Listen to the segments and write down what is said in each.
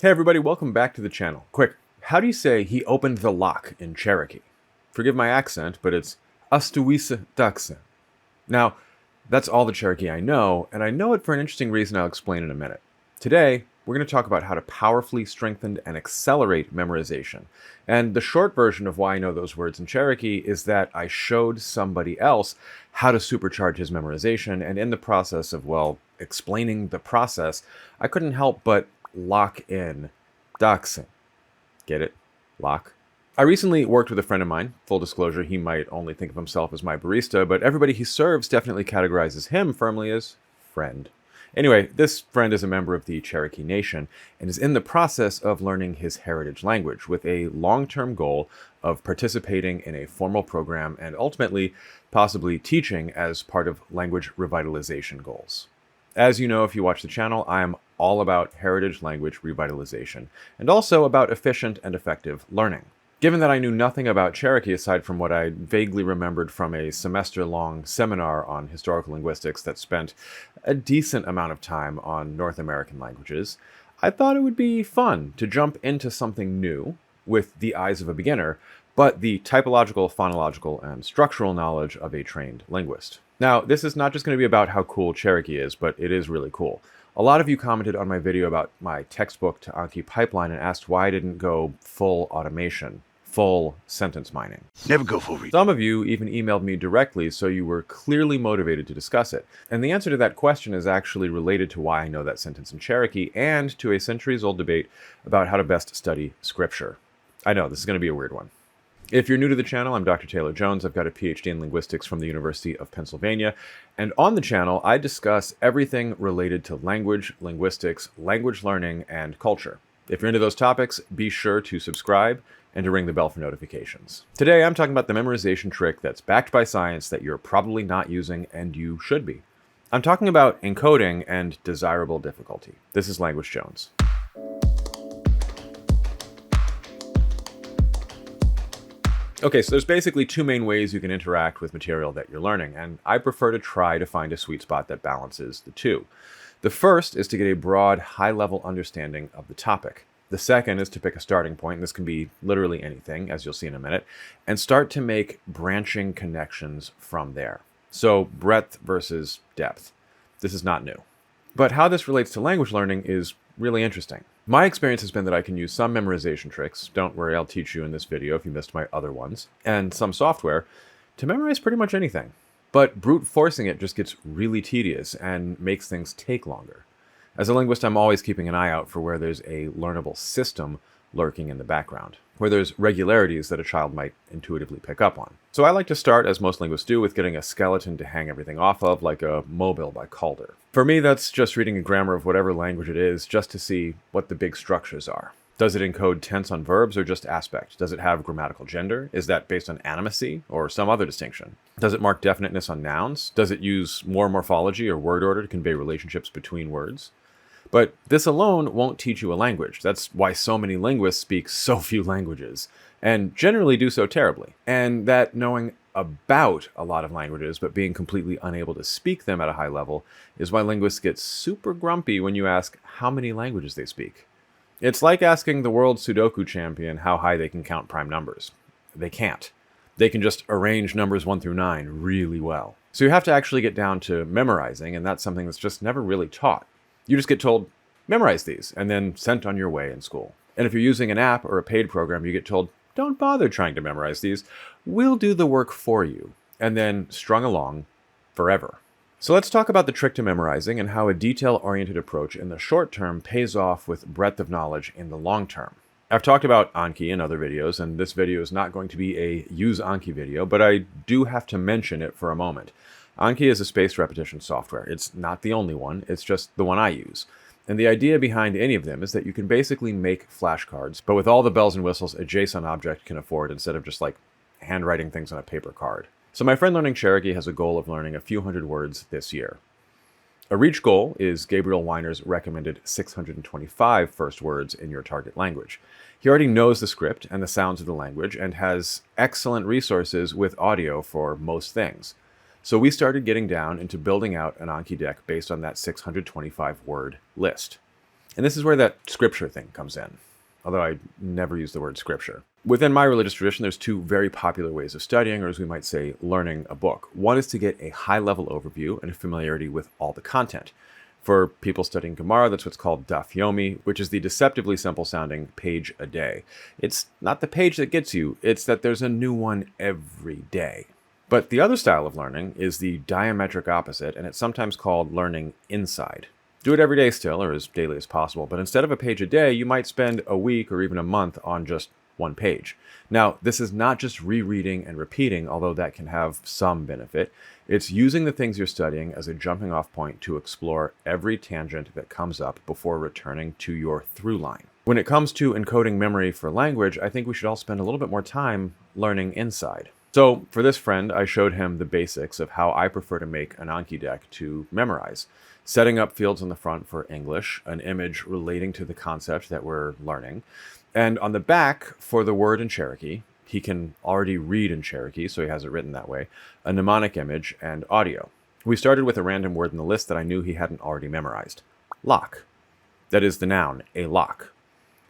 Hey everybody, welcome back to the channel. Quick, how do you say he opened the lock in Cherokee? Forgive my accent, but it's Astuwisa Daksa. Now, that's all the Cherokee I know, and I know it for an interesting reason I'll explain in a minute. Today, we're going to talk about how to powerfully strengthen and accelerate memorization. And the short version of why I know those words in Cherokee is that I showed somebody else how to supercharge his memorization, and in the process of, explaining the process, I couldn't help but lock in doxing. Get it? Lock. I recently worked with a friend of mine. Full disclosure, he might only think of himself as my barista, but everybody he serves definitely categorizes him firmly as friend. Anyway, this friend is a member of the Cherokee Nation and is in the process of learning his heritage language with a long-term goal of participating in a formal program and ultimately possibly teaching as part of language revitalization goals. As you know, if you watch the channel, I am all about heritage language revitalization and also about efficient and effective learning. Given that I knew nothing about Cherokee aside from what I vaguely remembered from a semester-long seminar on historical linguistics that spent a decent amount of time on North American languages, I thought it would be fun to jump into something new with the eyes of a beginner, but the typological, phonological, and structural knowledge of a trained linguist. Now, this is not just going to be about how cool Cherokee is, but it is really cool. A lot of you commented on my video about my textbook to Anki pipeline and asked why I didn't go full automation, full sentence mining. Never go full read. Some of you even emailed me directly, so you were clearly motivated to discuss it. And the answer to that question is actually related to why I know that sentence in Cherokee and to a centuries-old debate about how to best study scripture. I know, this is going to be a weird one. If you're new to the channel, I'm Dr. Taylor Jones. I've got a PhD in linguistics from the University of Pennsylvania. And on the channel, I discuss everything related to language, linguistics, language learning, and culture. If you're into those topics, be sure to subscribe and to ring the bell for notifications. Today, I'm talking about the memorization trick that's backed by science that you're probably not using and you should be. I'm talking about encoding and desirable difficulty. This is Language Jones. Okay, so there's basically two main ways you can interact with material that you're learning, and I prefer to try to find a sweet spot that balances the two. The first is to get a broad, high-level understanding of the topic. The second is to pick a starting point, and this can be literally anything, as you'll see in a minute, and start to make branching connections from there. So breadth versus depth. This is not new. But how this relates to language learning is really interesting. My experience has been that I can use some memorization tricks, don't worry, I'll teach you in this video if you missed my other ones, and some software to memorize pretty much anything. But brute forcing it just gets really tedious and makes things take longer. As a linguist, I'm always keeping an eye out for where there's a learnable system lurking in the background, where there's regularities that a child might intuitively pick up on. So I like to start, as most linguists do, with getting a skeleton to hang everything off of, like a mobile by Calder. For me, that's just reading a grammar of whatever language it is, just to see what the big structures are. Does it encode tense on verbs or just aspect? Does it have grammatical gender? Is that based on animacy or some other distinction? Does it mark definiteness on nouns? Does it use more morphology or word order to convey relationships between words? But this alone won't teach you a language. That's why so many linguists speak so few languages, and generally do so terribly. And that knowing about a lot of languages, but being completely unable to speak them at a high level, is why linguists get super grumpy when you ask how many languages they speak. It's like asking the world Sudoku champion how high they can count prime numbers. They can't. They can just arrange numbers 1 through 9 really well. So you have to actually get down to memorizing, and that's something that's just never really taught. You just get told, memorize these, and then sent on your way in school. And if you're using an app or a paid program, you get told, don't bother trying to memorize these. We'll do the work for you, and then strung along forever. So let's talk about the trick to memorizing and how a detail-oriented approach in the short term pays off with breadth of knowledge in the long term. I've talked about Anki in other videos, and this video is not going to be a use Anki video, but I do have to mention it for a moment. Anki is a spaced repetition software. It's not the only one, it's just the one I use. And the idea behind any of them is that you can basically make flashcards, but with all the bells and whistles a JSON object can afford instead of just like handwriting things on a paper card. So my friend learning Cherokee has a goal of learning a few hundred words this year. A reach goal is Gabriel Weiner's recommended 625 first words in your target language. He already knows the script and the sounds of the language and has excellent resources with audio for most things. So we started getting down into building out an Anki deck based on that 625 word list. And this is where that scripture thing comes in, although I never use the word scripture. Within my religious tradition, there's two very popular ways of studying, or as we might say, learning a book. One is to get a high-level overview and a familiarity with all the content. For people studying Gemara, that's what's called daf yomi, which is the deceptively simple-sounding page a day. It's not the page that gets you, it's that there's a new one every day. But the other style of learning is the diametric opposite, and it's sometimes called learning inside. Do it every day still, or as daily as possible, but instead of a page a day, you might spend a week or even a month on just one page. Now, this is not just rereading and repeating, although that can have some benefit. It's using the things you're studying as a jumping off point to explore every tangent that comes up before returning to your through line. When it comes to encoding memory for language, I think we should all spend a little bit more time learning inside. So for this friend, I showed him the basics of how I prefer to make an Anki deck to memorize. Setting up fields on the front for English, an image relating to the concept that we're learning, and on the back for the word in Cherokee. He can already read in Cherokee, so he has it written that way, a mnemonic image, and audio. We started with a random word in the list that I knew he hadn't already memorized. Lock. That is the noun, a lock.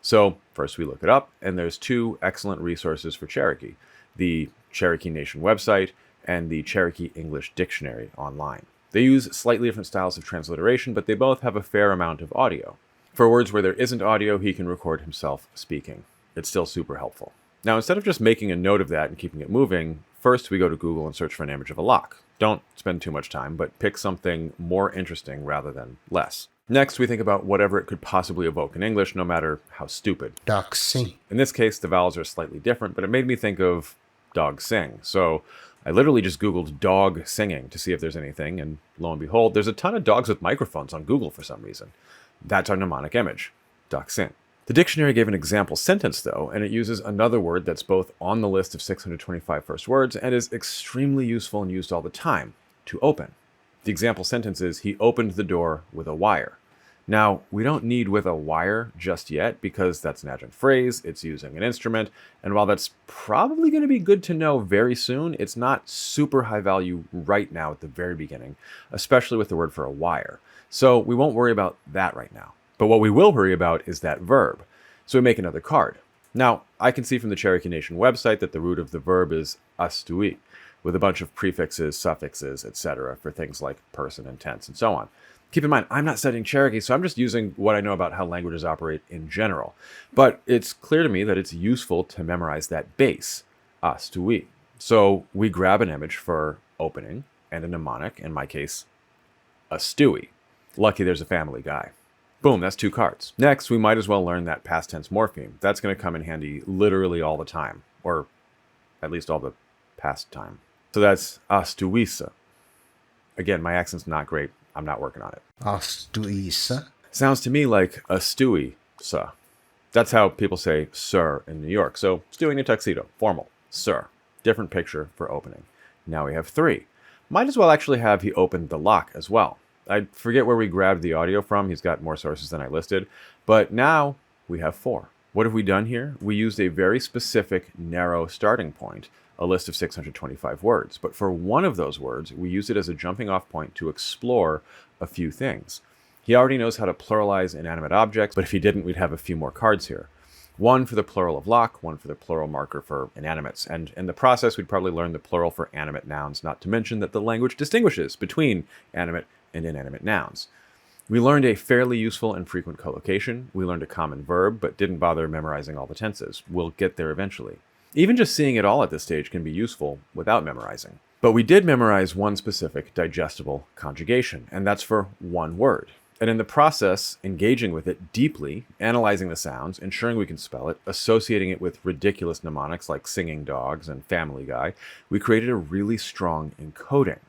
So first we look it up, and there's two excellent resources for Cherokee. The Cherokee Nation website and the Cherokee English Dictionary online. They use slightly different styles of transliteration, but they both have a fair amount of audio. For words where there isn't audio, he can record himself speaking. It's still super helpful. Now, instead of just making a note of that and keeping it moving, first we go to Google and search for an image of a lock. Don't spend too much time, but pick something more interesting rather than less. Next, we think about whatever it could possibly evoke in English, no matter how stupid. Dog sing. In this case, the vowels are slightly different, but it made me think of dog sing. So I literally just Googled dog singing to see if there's anything, and lo and behold, there's a ton of dogs with microphones on Google for some reason. That's our mnemonic image, dog sing. The dictionary gave an example sentence, though, and it uses another word that's both on the list of 625 first words and is extremely useful and used all the time, to open. The example sentence is, he opened the door with a wire. Now, we don't need with a wire just yet because that's an adjunct phrase, it's using an instrument, and while that's probably going to be good to know very soon, it's not super high value right now at the very beginning, especially with the word for a wire. So we won't worry about that right now. But what we will worry about is that verb. So we make another card. Now, I can see from the Cherokee Nation website that the root of the verb is astui, with a bunch of prefixes, suffixes, etc. for things like person and tense and so on. Keep in mind, I'm not studying Cherokee, so I'm just using what I know about how languages operate in general. But it's clear to me that it's useful to memorize that base, astui. So we grab an image for opening and a mnemonic, in my case, a stewie. Lucky there's a family guy. Boom, that's two cards. Next, we might as well learn that past tense morpheme. That's going to come in handy literally all the time, or at least all the past time. So that's astuisa. Again, my accent's not great. I'm not working on it. Astuisa. Sounds to me like a stewie, sir. That's how people say sir in New York. So stewie in a tuxedo, formal, sir. Different picture for opening. Now we have three. Might as well actually have he opened the lock as well. I forget where we grabbed the audio from. He's got more sources than I listed. But now we have four. What have we done here? We used a very specific, narrow starting point, a list of 625 words. But for one of those words, we used it as a jumping off point to explore a few things. He already knows how to pluralize inanimate objects, but if he didn't, we'd have a few more cards here. One for the plural of lock, one for the plural marker for inanimates. And in the process, we'd probably learn the plural for animate nouns, not to mention that the language distinguishes between animate and inanimate nouns. We learned a fairly useful and frequent collocation. We learned a common verb, but didn't bother memorizing all the tenses. We'll get there eventually. Even just seeing it all at this stage can be useful without memorizing. But we did memorize one specific digestible conjugation, and that's for one word. And in the process, engaging with it deeply, analyzing the sounds, ensuring we can spell it, associating it with ridiculous mnemonics like singing dogs and Family Guy, we created a really strong encoding.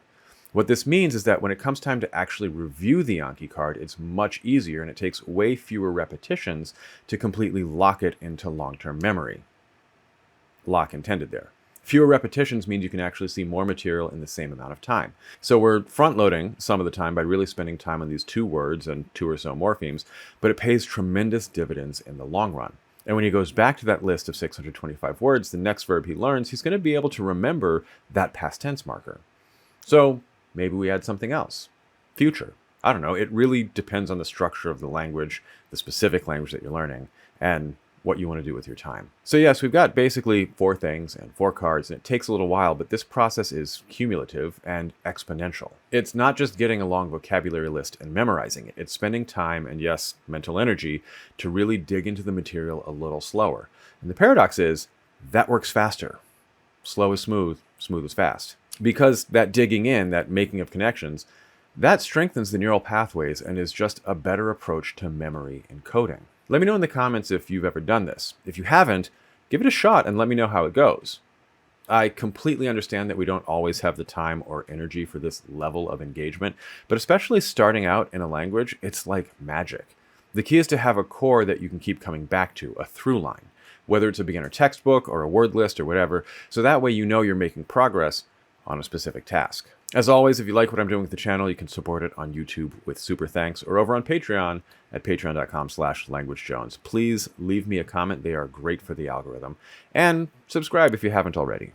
What this means is that when it comes time to actually review the Anki card, it's much easier and it takes way fewer repetitions to completely lock it into long-term memory. Lock intended there. Fewer repetitions means you can actually see more material in the same amount of time. So we're front-loading some of the time by really spending time on these two words and two or so morphemes, but it pays tremendous dividends in the long run. And when he goes back to that list of 625 words, the next verb he learns, he's going to be able to remember that past tense marker. So maybe we add something else. Future, I don't know, it really depends on the structure of the language, the specific language that you're learning, and what you want to do with your time. So yes, we've got basically 4 things and 4 cards, and it takes a little while, but this process is cumulative and exponential. It's not just getting a long vocabulary list and memorizing it. It's spending time and, yes, mental energy to really dig into the material a little slower. And the paradox is that works faster. Slow is smooth, smooth is fast. Because that digging in, that making of connections, that strengthens the neural pathways and is just a better approach to memory encoding. Let me know in the comments if you've ever done this. If you haven't, give it a shot and let me know how it goes. I completely understand that we don't always have the time or energy for this level of engagement, but especially starting out in a language, it's like magic. The key is to have a core that you can keep coming back to, a through line, whether it's a beginner textbook or a word list or whatever, so that way you know you're making progress on a specific task. As always, if you like what I'm doing with the channel, you can support it on YouTube with super thanks or over on Patreon at patreon.com/languagejones. Please leave me a comment. They are great for the algorithm. And subscribe if you haven't already.